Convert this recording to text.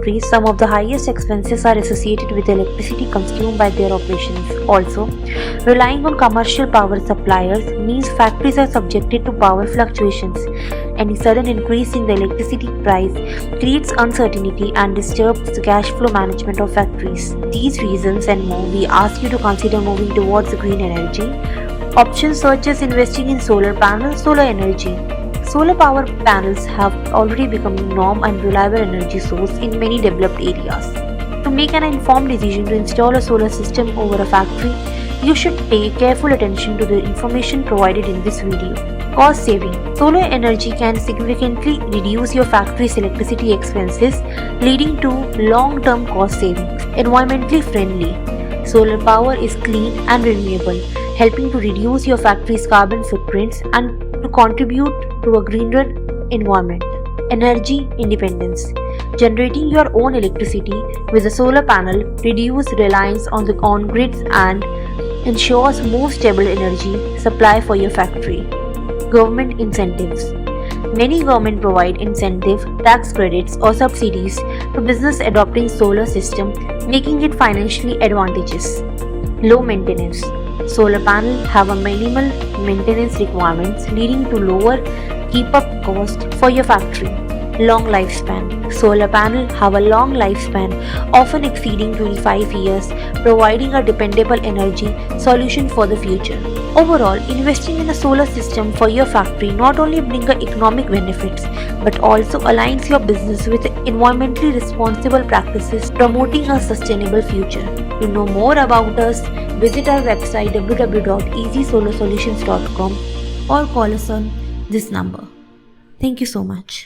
factories, some of the highest expenses are associated with the electricity consumed by their operations. Also, relying on commercial power suppliers means factories are subjected to power fluctuations. Any sudden increase in the electricity price creates uncertainty and disturbs the cash flow management of factories. These reasons and more, we ask you to consider moving towards green energy. Options such as investing in solar panels, solar energy. Solar power panels have already become a norm and reliable energy source in many developed areas. To make an informed decision to install a solar system over a factory, you should pay careful attention to the information provided in this video. Cost saving. Solar energy can significantly reduce your factory's electricity expenses, leading to long-term cost savings. Environmentally friendly. Solar power is clean and renewable, helping to reduce your factory's carbon footprints and to contribute to a greener environment. Energy independence. Generating your own electricity with a solar panel reduces reliance on the grids and ensures more stable energy supply for your factory. Government incentives. Many governments provide incentive, tax credits or subsidies to business adopting solar system, making it financially advantageous. Low maintenance. Solar panels have a minimal maintenance requirements, leading to lower keep-up cost for your factory. Long lifespan. Solar panels have a long lifespan, often exceeding 25 years, providing a dependable energy solution for the future. Overall, investing in a solar system for your factory not only brings economic benefits but also aligns your business with environmentally responsible practices, promoting a sustainable future. To know more about us, visit our website www.easysolarsolutions.com or call us on this number. Thank you so much.